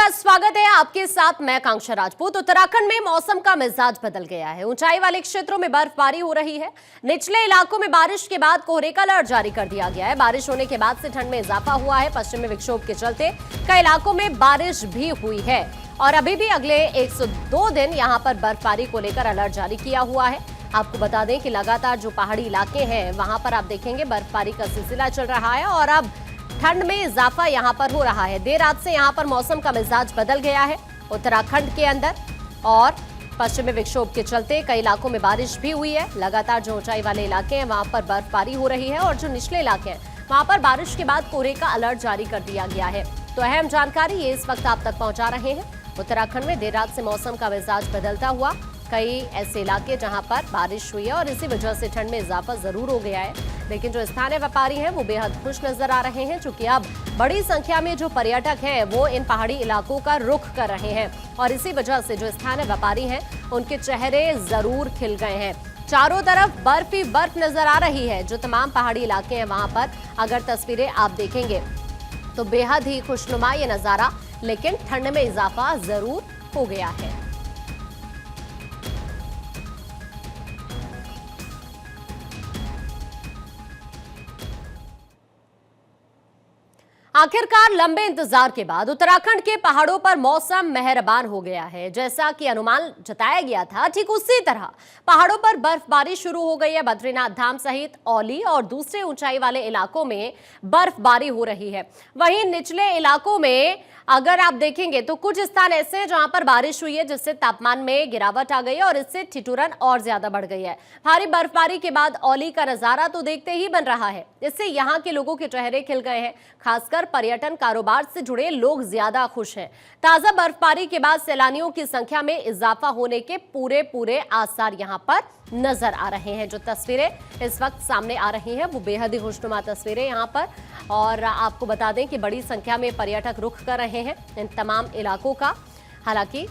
का स्वागत है आपके साथ। मैं कांक्षा राजपूत। उत्तराखंड में मौसम का मिजाज बदल गया है। ऊंचाई वाले क्षेत्रों में बर्फबारी हो रही है। निचले इलाकों में बारिश के बाद कोहरे का अलर्ट जारी कर दिया गया है। बारिश होने के बाद से ठंड में इजाफा हुआ है। पश्चिमी विक्षोभ के चलते कई इलाकों में बारिश भी हुई है और अभी भी अगले 102 दिन यहां पर बर्फबारी को लेकर अलर्ट जारी किया हुआ है। आपको बता दें कि लगातार जो पहाड़ी इलाके हैं वहां पर आप देखेंगे बर्फबारी का सिलसिला चल रहा है और अब ठंड में इजाफा यहां पर हो रहा है। देर रात से यहां पर मौसम का मिजाज बदल गया है उत्तराखंड के अंदर और पश्चिमी विक्षोभ के चलते कई इलाकों में बारिश भी हुई है। लगातार जो ऊंचाई वाले इलाके हैं वहां पर बर्फबारी हो रही है और जो निचले इलाके हैं वहां पर बारिश के बाद कोहरे का अलर्ट जारी कर दिया गया है। तो अहम जानकारी ये इस वक्त आप तक पहुंचा रहे हैं। उत्तराखंड में देर रात से मौसम का मिजाज बदलता हुआ कई ऐसे इलाके जहां पर बारिश हुई है और इसी वजह से ठंड में इजाफा जरूर हो गया है। लेकिन जो स्थानीय व्यापारी हैं वो बेहद खुश नजर आ रहे हैं, क्योंकि अब बड़ी संख्या में जो पर्यटक हैं वो इन पहाड़ी इलाकों का रुख कर रहे हैं और इसी वजह से जो स्थानीय व्यापारी हैं उनके चेहरे जरूर खिल गए हैं। चारों तरफ बर्फ ही बर्फ नजर आ रही है। जो तमाम पहाड़ी इलाके हैं वहां पर अगर तस्वीरें आप देखेंगे तो बेहद ही खुशनुमा ये नजारा, लेकिन ठंड में इजाफा जरूर हो गया है। आखिरकार लंबे इंतजार के बाद उत्तराखंड के पहाड़ों पर मौसम मेहरबान हो गया है। जैसा कि अनुमान जताया गया था, ठीक उसी तरह पहाड़ों पर बर्फबारी शुरू हो गई है। बद्रीनाथ धाम सहित औली और दूसरे ऊंचाई वाले इलाकों में बर्फबारी हो रही है। वहीं निचले इलाकों में अगर आप देखेंगे तो कुछ स्थान ऐसे हैं जहां पर बारिश हुई है, जिससे तापमान में गिरावट आ गई है और इससे ठिठुरन और ज्यादा बढ़ गई है। भारी बर्फबारी के बाद औली का नजारा तो देखते ही बन रहा है। इससे यहां के लोगों के चेहरे खिल गए हैं। खासकर पर्यटन कारोबार से जुड़े लोग ज्यादा खुश हैं। ताजा बर्फबारी के बाद सैलानियों की संख्या में इजाफा होने के पूरे आसार यहां पर नजर आ रहे हैं। जो तस्वीरें इस वक्त सामने आ रही हैं वो बेहद ही खुशनुमा तस्वीरें यहां पर, और आपको बता दें कि बड़ी संख्या में पर्यटक रुख कर रहे हैं इन तमाम इलाकों का। हालांकि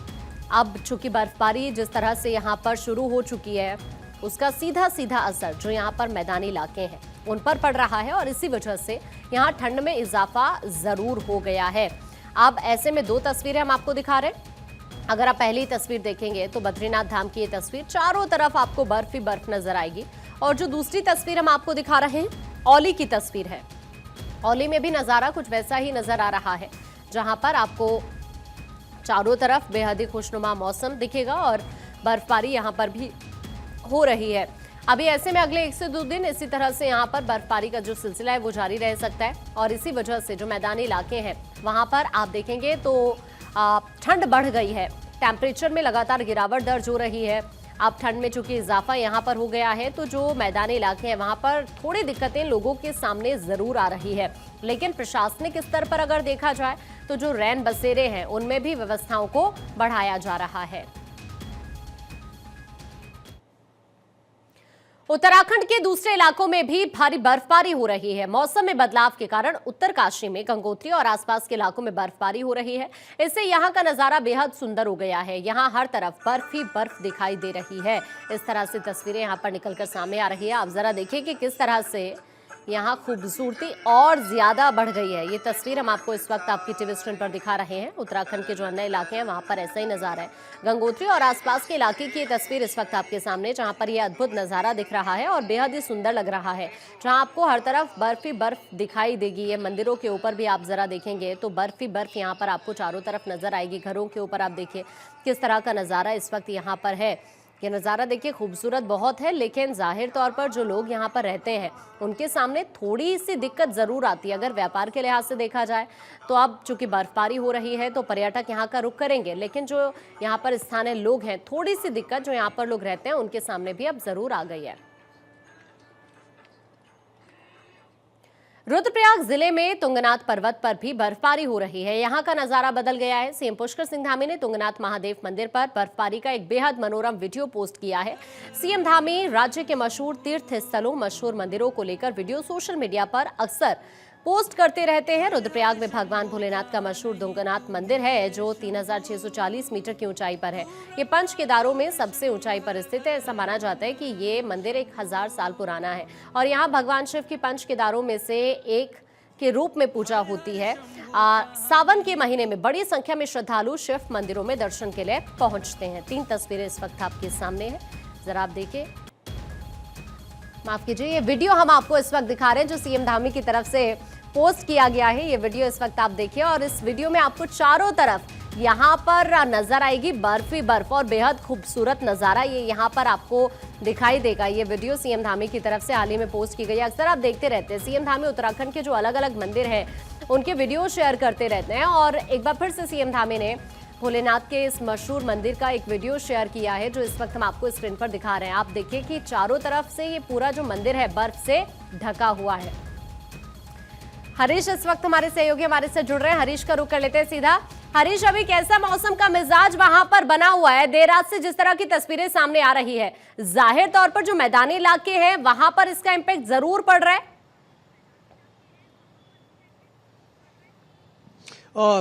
अब चूंकि बर्फबारी जिस तरह से यहां पर शुरू हो चुकी है उसका सीधा असर जो यहां पर मैदानी इलाके हैं उन पर पड़ रहा है और इसी वजह से यहां ठंड में इजाफा जरूर हो गया है। अब ऐसे में दो तस्वीरें हम आपको दिखा रहे हैं। अगर आप पहली तस्वीर देखेंगे तो बद्रीनाथ धाम की ये तस्वीर, चारों तरफ आपको बर्फ ही बर्फ नजर आएगी। और जो दूसरी तस्वीर हम आपको दिखा रहे हैं औली की तस्वीर है। औली में भी नजारा कुछ वैसा ही नजर आ रहा है, जहां पर आपको चारों तरफ बेहद ही खुशनुमा मौसम दिखेगा और बर्फबारी यहां पर भी हो रही है। अभी ऐसे में अगले 1 से 2 दिन इसी तरह से यहाँ पर बर्फबारी का जो सिलसिला है वो जारी रह सकता है और इसी वजह से जो मैदानी इलाके हैं वहां पर आप देखेंगे तो ठंड बढ़ गई है। टेम्परेचर में लगातार गिरावट दर्ज हो रही है। अब ठंड में चूंकि इजाफा यहाँ पर हो गया है तो जो मैदानी इलाके हैं वहां पर थोड़ी दिक्कतें लोगों के सामने जरूर आ रही है। लेकिन प्रशासनिक स्तर पर अगर देखा जाए तो जो रैन बसेरे हैं उनमें भी व्यवस्थाओं को बढ़ाया जा रहा है। उत्तराखंड के दूसरे इलाकों में भी भारी बर्फबारी हो रही है। मौसम में बदलाव के कारण उत्तरकाशी में, गंगोत्री और आसपास के इलाकों में बर्फबारी हो रही है। इससे यहां का नजारा बेहद सुंदर हो गया है। यहां हर तरफ बर्फ ही बर्फ दिखाई दे रही है। इस तरह से तस्वीरें यहां पर निकलकर सामने आ रही है। आप जरा देखिए कि किस तरह से यहाँ खूबसूरती और ज्यादा बढ़ गई है। ये तस्वीर हम आपको इस वक्त आपकी टीवी स्क्रीन पर दिखा रहे हैं। उत्तराखंड के जो अन्य इलाके हैं वहां पर ऐसा ही नजारा है। गंगोत्री और आसपास के इलाके की ये तस्वीर इस वक्त आपके सामने, जहां पर यह अद्भुत नजारा दिख रहा है और बेहद ही सुंदर लग रहा है, जहां आपको हर तरफ बर्फ ही बर्फ दिखाई देगी। ये मंदिरों के ऊपर भी आप जरा देखेंगे तो बर्फ ही बर्फ यहाँ पर आपको चारों तरफ नजर आएगी। घरों के ऊपर आप देखिए किस तरह का नजारा इस वक्त यहाँ पर है। ये नज़ारा देखिए खूबसूरत बहुत है, लेकिन जाहिर तौर पर जो लोग यहाँ पर रहते हैं उनके सामने थोड़ी सी दिक्कत ज़रूर आती है। अगर व्यापार के लिहाज से देखा जाए तो अब चूंकि बर्फबारी हो रही है तो पर्यटक यहाँ का रुख करेंगे, लेकिन जो यहाँ पर स्थानीय लोग हैं थोड़ी सी दिक्कत जो यहाँ पर लोग रहते हैं उनके सामने भी अब ज़रूर आ गई है। रुद्रप्रयाग जिले में तुंगनाथ पर्वत पर भी बर्फबारी हो रही है। यहां का नजारा बदल गया है। सीएम पुष्कर सिंह धामी ने तुंगनाथ महादेव मंदिर पर बर्फबारी का एक बेहद मनोरम वीडियो पोस्ट किया है। सीएम धामी राज्य के मशहूर तीर्थ स्थलों, मशहूर मंदिरों को लेकर वीडियो सोशल मीडिया पर अक्सर पोस्ट करते रहते हैं। रुद्रप्रयाग में भगवान भोलेनाथ का मशहूर तुंगनाथ मंदिर है जो 3640 मीटर की ऊंचाई पर है। ये पंच केदारों में सबसे ऊंचाई पर स्थित है। ऐसा माना जाता है कि ये मंदिर 1000 साल पुराना है और यहाँ भगवान शिव की पंच केदारों में से एक के रूप में पूजा होती है। सावन के महीने में बड़ी संख्या में श्रद्धालु शिव मंदिरों में दर्शन के लिए पहुंचते हैं। 3 तस्वीरें इस वक्त आपके सामने हैं, जरा आप देखिए। माफ कीजिए, ये वीडियो हम आपको इस वक्त दिखा रहे हैं जो सीएम धामी की तरफ से पोस्ट किया गया है। ये वीडियो इस वक्त आप देखिए और इस वीडियो में आपको चारों तरफ यहाँ पर नजर आएगी बर्फ ही बर्फ और बेहद खूबसूरत नजारा ये यहाँ पर आपको दिखाई देगा। ये वीडियो सीएम धामी की तरफ से हाल ही में पोस्ट की गई है। अक्सर आप देखते रहते हैं सीएम धामी उत्तराखंड के जो अलग अलग मंदिर हैं उनके वीडियो शेयर करते रहते हैं और एक बार फिर से सीएम धामी ने भोलेनाथ के इस मशहूर मंदिर का एक वीडियो शेयर किया है जो इस वक्त हम आपको स्क्रीन पर दिखा रहे हैं। आप देखिए कि चारों तरफ से ये पूरा जो मंदिर है बर्फ से ढका हुआ है। हरीश इस वक्त हमारे सहयोगी हमारे से जुड़ रहे हैं, हरीश का रुख कर लेते हैं सीधा। हरीश, अभी कैसा मौसम का मिजाज वहां पर बना हुआ है? देर रात से जिस तरह की तस्वीरें सामने आ रही है, जाहिर तौर पर जो मैदानी इलाके हैं वहां पर इसका इम्पैक्ट जरूर पड़ रहा है।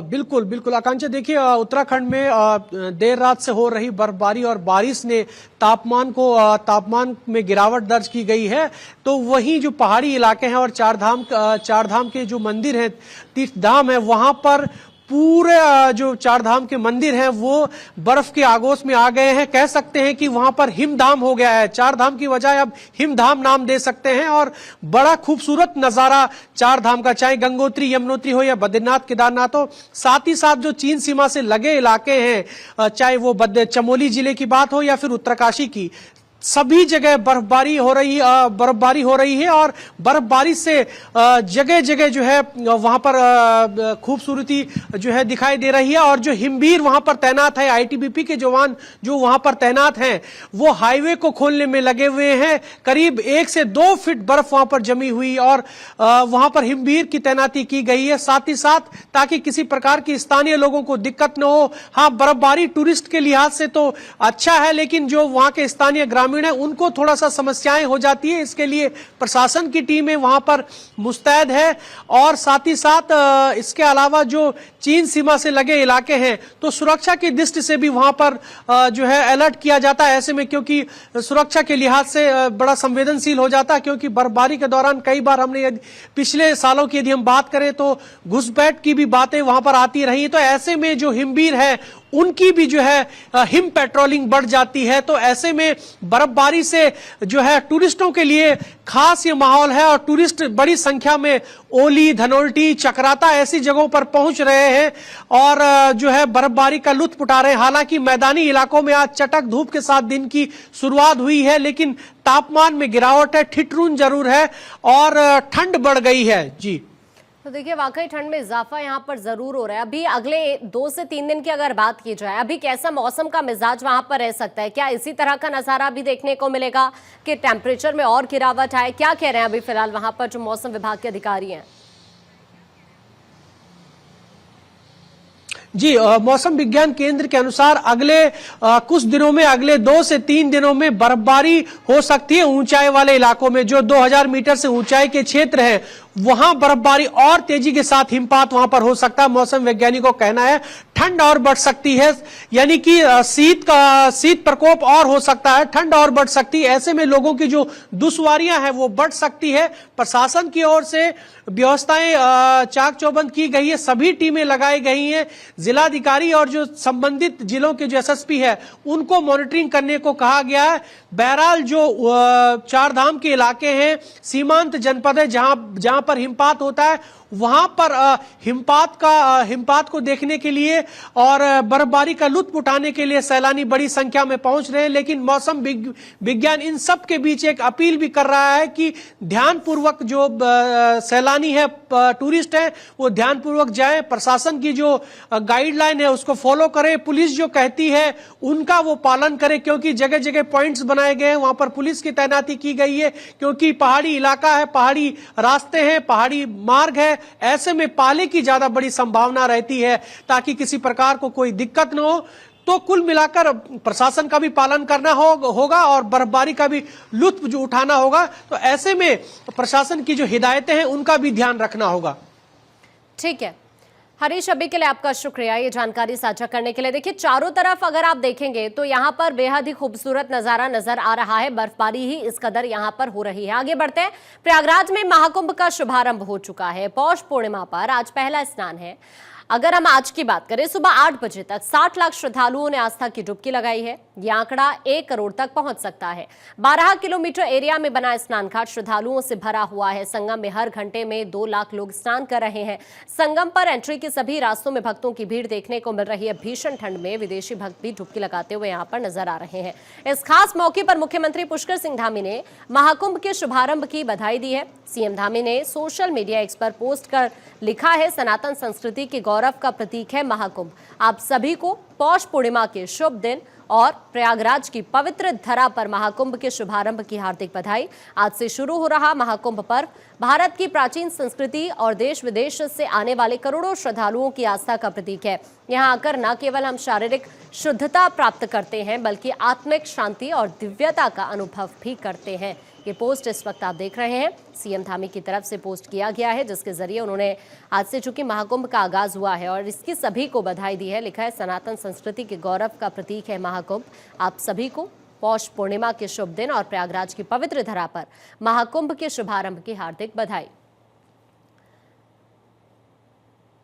बिल्कुल बिल्कुल आकांक्षा, देखिए उत्तराखंड में देर रात से हो रही बर्फबारी और बारिश ने तापमान में गिरावट दर्ज की गई है। तो वहीं जो पहाड़ी इलाके हैं और चारधाम के जो मंदिर हैं, तीर्थधाम है, वहां पर पूरे जो चारधाम के मंदिर हैं वो बर्फ के आगोश में आ गए हैं। कह सकते हैं कि वहां पर हिमधाम हो गया है। चारधाम की बजाय अब हिमधाम नाम दे सकते हैं और बड़ा खूबसूरत नजारा चारधाम का, चाहे गंगोत्री यमुनोत्री हो या बद्रीनाथ केदारनाथ हो। साथ ही साथ जो चीन सीमा से लगे इलाके हैं, चाहे वो चमोली जिले की बात हो या फिर उत्तरकाशी की, सभी जगह बर्फबारी हो रही है और बर्फबारी से जगह जगह जो है वहां पर खूबसूरती जो है दिखाई दे रही है। और जो हिमवीर वहां पर तैनात है, आईटीबीपी के जवान जो वहां पर तैनात हैं, वो हाईवे को खोलने में लगे हुए हैं। करीब 1 से 2 फीट बर्फ वहां पर जमी हुई और वहां पर हिमवीर की तैनाती की गई है। साथ ही साथ ताकि किसी प्रकार की स्थानीय लोगों को दिक्कत न हो। हाँ, बर्फबारी टूरिस्ट के लिहाज से तो अच्छा है, लेकिन जो वहां के स्थानीय ग्रामीण है उनको थोड़ा सा समस्याएं हो जाती है। इसके लिए प्रशासन की टीमें वहां पर मुस्तैद है और साथ ही साथ इसके अलावा जो चीन सीमा से लगे इलाके हैं तो सुरक्षा की दृष्टि से भी वहां पर जो है अलर्ट किया जाता है। ऐसे में क्योंकि सुरक्षा के लिहाज से बड़ा संवेदनशील हो जाता है, क्योंकि बर्फबारी के दौरान कई बार हमने पिछले सालों की यदि हम बात करें तो घुसपैठ की भी बातें वहां पर आती रही। तो ऐसे में जो हिमवीर है उनकी भी जो है हिम पेट्रोलिंग बढ़ जाती है। तो ऐसे में बर्फबारी से जो है टूरिस्टों के लिए खास ये माहौल है और टूरिस्ट बड़ी संख्या में ओली, धनोल्टी, चक्राता ऐसी जगहों पर पहुंच रहे हैं और जो है बर्फबारी का लुत्फ उठा रहे हैं। हालांकि मैदानी इलाकों में आज चटक धूप के साथ दिन की शुरुआत हुई है, लेकिन तापमान में गिरावट है, ठिठुरन जरूर है और ठंड बढ़ गई है। जी, तो देखिए वाकई ठंड में इजाफा यहाँ पर जरूर हो रहा है। अभी अगले 2 से 3 दिन की अगर बात की जाए, अभी कैसा मौसम का मिजाज वहां पर रह सकता है? क्या इसी तरह का नजारा भी देखने को मिलेगा कि टेम्परेचर में और गिरावट आए? क्या कह रहे हैं अभी फिलहाल वहां पर जो मौसम विभाग के अधिकारी हैं? जी, मौसम विज्ञान केंद्र के अनुसार अगले कुछ दिनों में, अगले 2 से 3 दिनों में बर्फबारी हो सकती है। ऊंचाई वाले इलाकों में जो 2000 मीटर से ऊंचाई के क्षेत्र हैं वहां बर्फबारी और तेजी के साथ हिमपात वहां पर हो सकता है। मौसम वैज्ञानिकों का कहना है ठंड और बढ़ सकती है, यानी कि शीत प्रकोप और हो सकता है, ठंड और बढ़ सकती है। ऐसे में लोगों की जो दुश्वारियां हैं वो बढ़ सकती है। प्रशासन की ओर से व्यवस्थाएं चाक चौबंद की गई है, सभी टीमें लगाई गई हैं। जिलाधिकारी और जो संबंधित जिलों के जो एसएसपी है उनको मॉनिटरिंग करने को कहा गया है। बहरहाल जो चारधाम के इलाके हैं, सीमांत जनपद है जहां पर हिमपात होता है, वहां पर हिमपात को देखने के लिए और बर्फबारी का लुत्फ उठाने के लिए सैलानी बड़ी संख्या में पहुंच रहे हैं। लेकिन मौसम विज्ञान इन सब के बीच एक अपील भी कर रहा है कि ध्यानपूर्वक जो सैलानी है, टूरिस्ट है, वो ध्यानपूर्वक जाएं। प्रशासन की जो गाइडलाइन है उसको फॉलो करें, पुलिस जो कहती है उनका वो पालन करें, क्योंकि जगह जगह पॉइंट्स बनाए गए हैं, वहां पर पुलिस की तैनाती की गई है। क्योंकि पहाड़ी इलाका है, पहाड़ी रास्ते हैं, पहाड़ी मार्ग है, ऐसे में पाले की ज्यादा बड़ी संभावना रहती है ताकि किसी प्रकार को कोई दिक्कत न हो। तो कुल मिलाकर प्रशासन का भी पालन करना होगा और बर्फबारी का भी लुत्फ जो उठाना होगा। तो ऐसे में प्रशासन की जो हिदायतें हैं उनका भी ध्यान रखना होगा। ठीक है हरीश, अभी के लिए आपका शुक्रिया ये जानकारी साझा करने के लिए। देखिए, चारों तरफ अगर आप देखेंगे तो यहाँ पर बेहद ही खूबसूरत नजारा नजर आ रहा है। बर्फबारी ही इस कदर यहाँ पर हो रही है। आगे बढ़ते हैं। प्रयागराज में महाकुंभ का शुभारंभ हो चुका है। पौष पूर्णिमा पर आज पहला स्नान है। अगर हम आज की बात करें, सुबह 8 बजे तक 60 लाख श्रद्धालुओं ने आस्था की डुबकी लगाई है। यह आंकड़ा 1 करोड़ तक पहुंच सकता है। 12 किलोमीटर एरिया में बना स्नान घाट श्रद्धालुओं से भरा हुआ है। संगम में हर घंटे में 2 लाख लोग स्नान कर रहे हैं। संगम पर एंट्री के सभी रास्तों में भक्तों की भीड़ देखने को मिल रही है। भीषण ठंड में विदेशी भक्त भी डुबकी लगाते हुए यहाँ पर नजर आ रहे हैं। इस खास मौके पर मुख्यमंत्री पुष्कर सिंह धामी ने महाकुंभ के शुभारंभ की बधाई दी है। सीएम धामी ने सोशल मीडिया एक्स पर पोस्ट कर लिखा है, सनातन संस्कृति के गौरव का प्रतीक है महाकुंभ। आप सभी को पौष पूर्णिमा के शुभ दिन और प्रयागराज की पवित्र धरा पर महाकुंभ के शुभारंभ की हार्दिक बधाई। आज से शुरू हो रहा महाकुंभ पर्व भारत की प्राचीन संस्कृति और देश विदेश से आने वाले करोड़ों श्रद्धालुओं की आस्था का प्रतीक है। यहाँ आकर न केवल हम शारीरिक शुद्धता प्राप्त करते हैं, बल्कि आत्मिक शांति और दिव्यता का अनुभव भी करते हैं। ये पोस्ट इस वक्त आप देख रहे हैं, सीएम धामी की तरफ से पोस्ट किया गया है, जिसके जरिए उन्होंने आज से चूंकि महाकुंभ का आगाज हुआ है और इसकी सभी को बधाई दी है। लिखा है, सनातन संस्कृति के गौरव का प्रतीक है महाकुंभ। आप सभी को पौष पूर्णिमा के शुभ दिन और प्रयागराज की पवित्र धरा पर महाकुंभ के शुभारंभ की हार्दिक बधाई।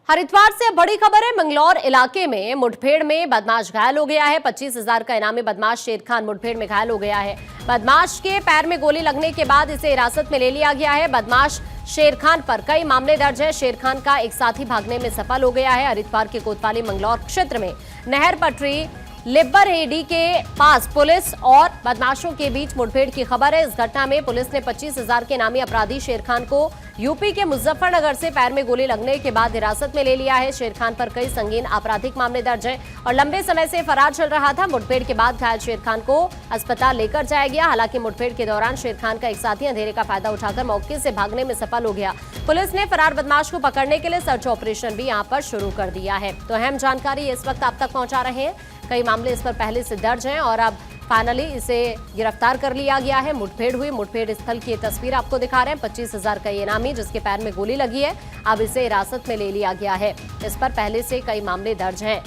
हरिद्वार से बड़ी खबर है। मंगलौर इलाके में मुठभेड़ में बदमाश घायल हो गया है। 25,000 का इनामी बदमाश शेर खान मुठभेड़ में घायल हो गया है। बदमाश के पैर में गोली लगने के बाद इसे हिरासत में ले लिया गया है। बदमाश शेर खान पर कई मामले दर्ज है। शेर खान का एक साथी भागने में सफल हो गया है। हरिद्वार के कोतवाली मंगलौर क्षेत्र में नहर पटरी लिब्बरहेडी के पास पुलिस और बदमाशों के बीच मुठभेड़ की खबर है। इस घटना में पुलिस ने 25,000 के इनामी अपराधी शेर खान को यूपी के मुजफ्फरनगर से पैर में गोली लगने के बाद हिरासत में ले लिया है। शेर खान पर कई संगीन आपराधिक मामले दर्ज हैं और लंबे समय से फरार चल रहा था। मुठभेड़ के बाद घायल शेर खान को अस्पताल लेकर जाया गया। हालांकि मुठभेड़ के दौरान शेर खान का एक साथी अंधेरे का फायदा उठाकर मौके से भागने में सफल हो गया। पुलिस ने फरार बदमाश को पकड़ने के लिए सर्च ऑपरेशन भी यहाँ पर शुरू कर दिया है। तो अहम जानकारी इस वक्त आप तक पहुंचा रहे हैं। कई मामले इस पर पहले से दर्ज हैं और अब फाइनली इसे गिरफ्तार कर लिया गया है। मुठभेड़ हुई, मुठभेड़ स्थल की तस्वीर आपको दिखा रहे हैं। 25,000 का ये इनामी जिसके पैर में गोली लगी है, अब इसे हिरासत में ले लिया गया है। इस पर पहले से कई मामले दर्ज हैं।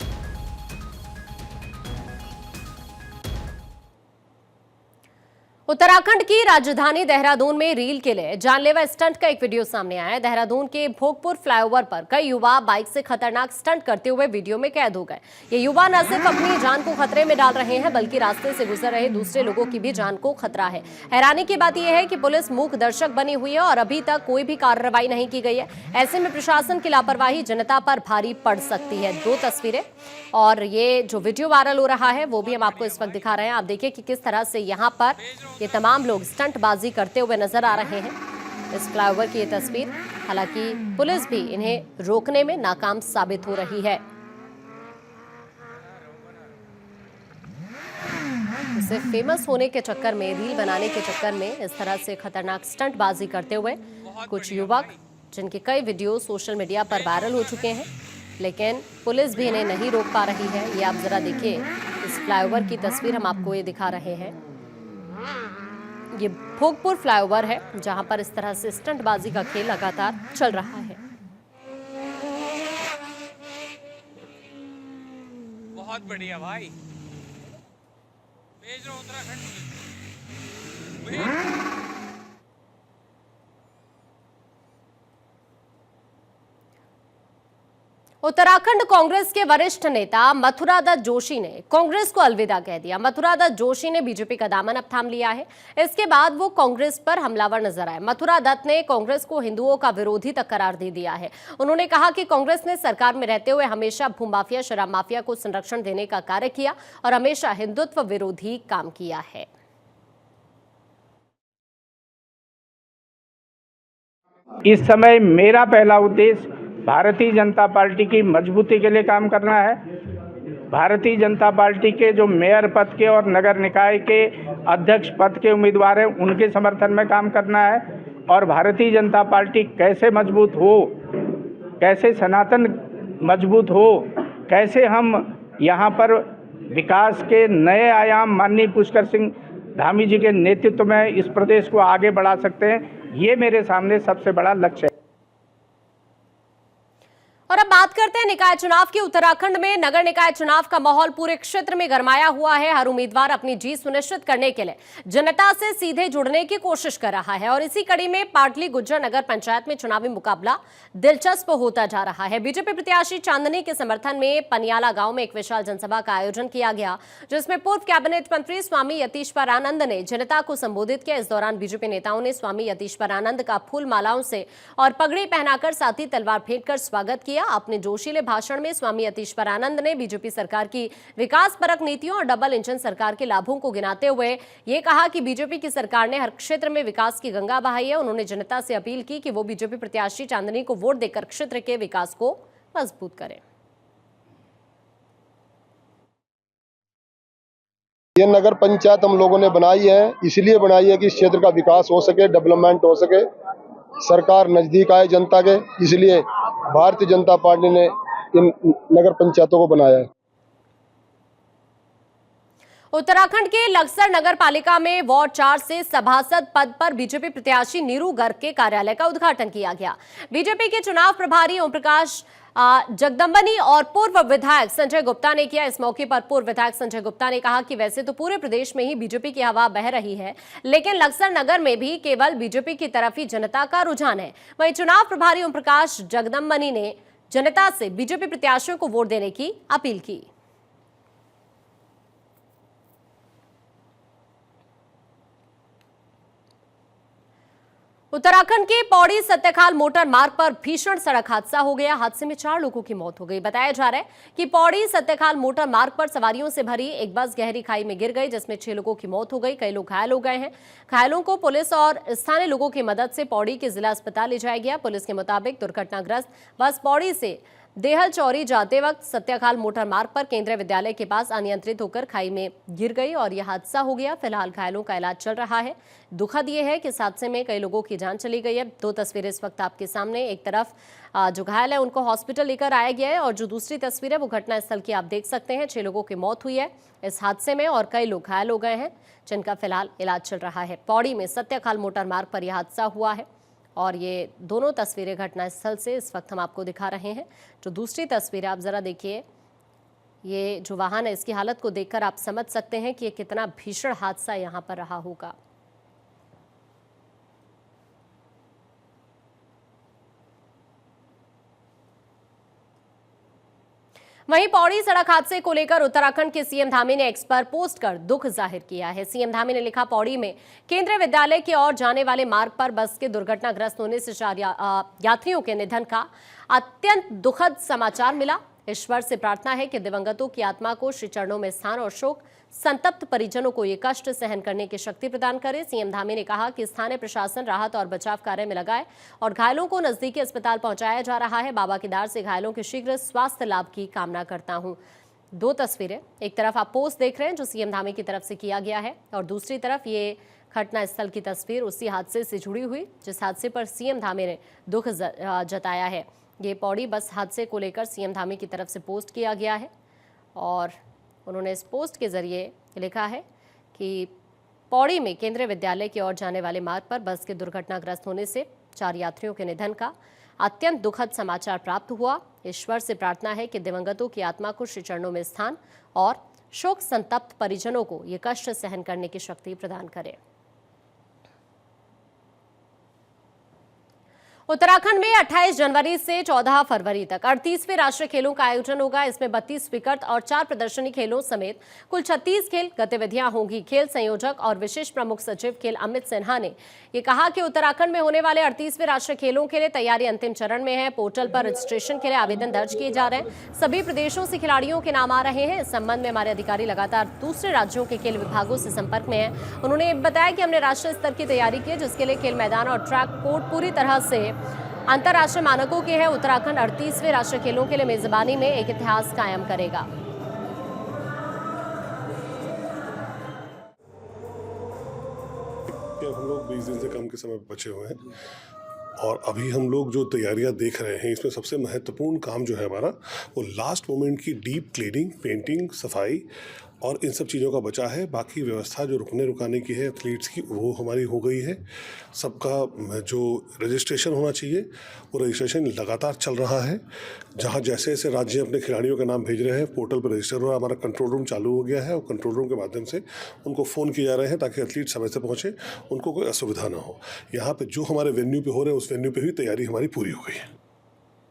उत्तराखंड की राजधानी देहरादून में रील के लिए जानलेवा स्टंट का एक वीडियो सामने आया है। देहरादून के भोगपुर फ्लाईओवर पर कई युवा बाइक से खतरनाक स्टंट करते हुए वीडियो में कैद हो गए। ये युवा न सिर्फ अपनी जान को खतरे में डाल रहे हैं, बल्कि रास्ते से गुजर रहे दूसरे लोगों की भी जान को खतरा है। हैरानी की बात यह है कि पुलिस मूक दर्शक बनी हुई है और अभी तक कोई भी कार्रवाई नहीं की गई है। ऐसे में प्रशासन की लापरवाही जनता पर भारी पड़ सकती है। 2 तस्वीरें और ये जो वीडियो वायरल हो रहा है वो भी हम आपको इस वक्त दिखा रहे हैं। आप देखिए कि किस तरह से यहाँ पर ये तमाम लोग स्टंटबाजी करते हुए नजर आ रहे हैं। इस फ्लाईओवर की ये तस्वीर, हालांकि पुलिस भी इन्हें रोकने में नाकाम साबित हो रही है। इसे फेमस होने के चक्कर में, रील बनाने के चक्कर में इस तरह से खतरनाक स्टंटबाजी करते हुए कुछ युवक, जिनके कई वीडियो सोशल मीडिया पर वायरल हो चुके हैं, लेकिन पुलिस भी इन्हें नहीं रोक पा रही है। ये आप जरा देखिए, इस फ्लाईओवर की तस्वीर हम आपको ये दिखा रहे हैं। ये भोगपुर फ्लाईओवर है जहां पर इस तरह से स्टंटबाजी का खेल लगातार चल रहा है। बहुत बढ़िया भाई, भेज रहा हूं उत्तराखंड। उत्तराखंड कांग्रेस के वरिष्ठ नेता मथुरा दत्त जोशी ने कांग्रेस को अलविदा कह दिया। मथुरा दत्त जोशी ने बीजेपी का दामन अब थाम लिया है। इसके बाद वो कांग्रेस पर हमलावर नजर आए। मथुरा दत्त ने कांग्रेस को हिंदुओं का विरोधी तक करार दे दिया है। उन्होंने कहा कि कांग्रेस ने सरकार में रहते हुए हमेशा भूमाफिया, शराब माफिया को संरक्षण देने का कार्य किया और हमेशा हिंदुत्व विरोधी काम किया है। इस समय मेरा पहला उद्देश्य भारतीय जनता पार्टी की मजबूती के लिए काम करना है। भारतीय जनता पार्टी के जो मेयर पद के और नगर निकाय के अध्यक्ष पद के उम्मीदवार हैं, उनके समर्थन में काम करना है। और भारतीय जनता पार्टी कैसे मजबूत हो, कैसे सनातन मजबूत हो, कैसे हम यहाँ पर विकास के नए आयाम माननीय पुष्कर सिंह धामी जी के नेतृत्व में इस प्रदेश को आगे बढ़ा सकते हैं, ये मेरे सामने सबसे बड़ा लक्ष्य है। और अब बात करते हैं निकाय चुनाव की। उत्तराखंड में नगर निकाय चुनाव का माहौल पूरे क्षेत्र में गरमाया हुआ है। हर उम्मीदवार अपनी जीत सुनिश्चित करने के लिए जनता से सीधे जुड़ने की कोशिश कर रहा है और इसी कड़ी में पाटली गुज्जर नगर पंचायत में चुनावी मुकाबला दिलचस्प होता जा रहा है। बीजेपी प्रत्याशी चांदनी के समर्थन में पनियाला गांव में एक विशाल जनसभा का आयोजन किया गया, जिसमें पूर्व कैबिनेट मंत्री स्वामी यतीश्वरानंद ने जनता को संबोधित किया। इस दौरान बीजेपी नेताओं ने स्वामी यतीश्वरानंद का फूल मालाओं से और पगड़ी पहनाकर साथ ही तलवार फेंक कर स्वागत किया। अपने जोशीले भाषण में स्वामी यतीश्वरानंद ने बीजेपी सरकार की विकास परक नीतियों और डबल इंजन सरकार के लाभों को गिनाते हुए ये कहा कि बीजेपी की सरकार ने हर क्षेत्र में विकास की गंगा बहाई है। उन्होंने जनता से अपील की कि वो बीजेपी प्रत्याशी चांदनी को वोट देकर क्षेत्र के विकास को मजबूत करें। ये नगर पंचायत हम लोगों ने बनाई है, इसलिए बनाई है कि इस क्षेत्र का विकास हो सके, डेवलपमेंट हो सके, सरकार नजदीक आए जनता के, इसलिए भारतीय जनता पार्टी ने इन नगर पंचायतों को बनाया है। उत्तराखंड के लक्सर नगर पालिका में वार्ड 4 से सभासद पद पर बीजेपी प्रत्याशी नीरू गर्ग के कार्यालय का उद्घाटन किया गया। बीजेपी के चुनाव प्रभारी ओम प्रकाश जगदम्बनी और पूर्व विधायक संजय गुप्ता ने किया। इस मौके पर पूर्व विधायक संजय गुप्ता ने कहा कि वैसे तो पूरे प्रदेश में ही बीजेपी की हवा बह रही है, लेकिन लक्सर नगर में भी केवल बीजेपी की तरफ ही जनता का रुझान है। वहीं चुनाव प्रभारी ओम प्रकाश जगदम्बनी ने जनता से बीजेपी प्रत्याशियों को वोट देने की अपील की। उत्तराखंड के पौड़ी सत्यखाल मोटर मार्ग पर भीषण सड़क हादसा हो गया। हादसे में 4 लोगों की मौत हो गई। बताया जा रहा है कि पौड़ी सत्यखाल मोटर मार्ग पर सवारियों से भरी एक बस गहरी खाई में गिर गई, जिसमें 6 लोगों की मौत हो गई। कई लोग घायल हो गए हैं। घायलों को पुलिस और स्थानीय लोगों की मदद से पौड़ी के जिला अस्पताल ले जाया गया। पुलिस के मुताबिक दुर्घटनाग्रस्त बस पौड़ी से देहल चौरी जाते वक्त सत्यखाल मोटर मार्ग पर केंद्रीय विद्यालय के पास अनियंत्रित होकर खाई में गिर गई और यह हादसा हो गया। फिलहाल घायलों का इलाज चल रहा है। दुखद यह है कि इस हादसे में कई लोगों की जान चली गई है। 2 तस्वीरें इस वक्त आपके सामने। एक तरफ जो घायल है उनको हॉस्पिटल लेकर आया गया है और जो दूसरी तस्वीर है वो घटनास्थल की आप देख सकते हैं। 6 लोगों की मौत हुई है इस हादसे में और कई लोग घायल हो गए हैं, जिनका फिलहाल इलाज चल रहा है। पौड़ी में सत्यखाल मोटर मार्ग पर यह हादसा हुआ है और ये दोनों तस्वीरें घटनास्थल से इस वक्त हम आपको दिखा रहे हैं। जो दूसरी तस्वीर आप जरा देखिए, ये जो वाहन है इसकी हालत को देखकर आप समझ सकते हैं कि ये कितना भीषण हादसा यहाँ पर रहा होगा। वहीं पौड़ी सड़क हादसे को लेकर उत्तराखंड के सीएम धामी ने एक्स पर पोस्ट कर दुख जाहिर किया है। सीएम धामी ने लिखा, पौड़ी में केंद्रीय विद्यालय की ओर जाने वाले मार्ग पर बस के दुर्घटनाग्रस्त होने से 4 यात्रियों के निधन का अत्यंत दुखद समाचार मिला। ईश्वर से प्रार्थना है कि दिवंगतों की आत्मा को श्री चरणों में स्थान और शोक संतप्त परिजनों को ये कष्ट सहन करने की शक्ति प्रदान करे। सीएम धामी ने कहा कि स्थानीय प्रशासन राहत और बचाव कार्य में लगाए और घायलों को नजदीकी अस्पताल पहुंचाया जा रहा है। बाबा केदार से घायलों के शीघ्र स्वास्थ्य लाभ की कामना करता हूं। 2 तस्वीरें, एक तरफ आप पोस्ट देख रहे हैं जो सीएम धामी की तरफ से किया गया है और दूसरी तरफ ये घटनास्थल की तस्वीर उसी हादसे से जुड़ी हुई जिस हादसे पर सीएम धामी ने दुख जताया है। ये पौड़ी बस हादसे को लेकर सीएम धामी की तरफ से पोस्ट किया गया है और उन्होंने इस पोस्ट के जरिए लिखा है कि पौड़ी में केंद्रीय विद्यालय की ओर जाने वाले मार्ग पर बस के दुर्घटनाग्रस्त होने से 4 यात्रियों के निधन का अत्यंत दुखद समाचार प्राप्त हुआ। ईश्वर से प्रार्थना है कि दिवंगतों की आत्मा को श्री चरणों में स्थान और शोक संतप्त परिजनों को ये कष्ट सहन करने की शक्ति प्रदान करे। उत्तराखंड में 28 जनवरी से 14 फरवरी तक 38वें राष्ट्रीय खेलों का आयोजन होगा। इसमें 32 विकट और 4 प्रदर्शनी खेलों समेत कुल 36 खेल गतिविधियां होंगी। खेल संयोजक और विशेष प्रमुख सचिव खेल अमित सिन्हा ने ये कहा कि उत्तराखंड में होने वाले 38वें राष्ट्रीय खेलों के लिए तैयारी अंतिम चरण में है। पोर्टल पर रजिस्ट्रेशन के लिए आवेदन दर्ज किए जा रहे हैं। सभी प्रदेशों से खिलाड़ियों के नाम आ रहे हैं। इस संबंध में हमारे अधिकारी लगातार दूसरे राज्यों के खेल विभागों से संपर्क में है। उन्होंने बताया कि हमने राष्ट्रीय स्तर की तैयारी की है, जिसके लिए खेल मैदान और ट्रैक कोर्ट पूरी तरह से अंतर्राष्ट्रीय मानकों के हैं। उत्तराखंड 38वें राष्ट्रीय खेलों के लिए मेजबानी में एक इतिहास कायम करेगा। हम लोग 20 दिन से कम के समय बचे हुए हैं और अभी हम लोग जो तैयारियां देख रहे हैं इसमें सबसे महत्वपूर्ण काम जो है हमारा वो लास्ट मोमेंट की डीप क्लीनिंग, पेंटिंग, सफाई और इन सब चीज़ों का बचा है। बाकी व्यवस्था जो रुकने रुकाने की है एथलीट्स की, वो हमारी हो गई है। सबका जो रजिस्ट्रेशन होना चाहिए वो रजिस्ट्रेशन लगातार चल रहा है। जहाँ जैसे जैसे राज्य अपने खिलाड़ियों के नाम भेज रहे हैं, पोर्टल पर रजिस्टर हो रहा है। हमारा कंट्रोल रूम चालू हो गया है और कंट्रोल रूम के माध्यम से उनको फ़ोन किए जा रहे हैं ताकि एथलीट समय से पहुँचे, उनको कोई असुविधा ना हो। यहाँ पे जो हमारे वेन्यू पे हो रहे हैं उस वेन्यू पे भी तैयारी हमारी पूरी हो गई है।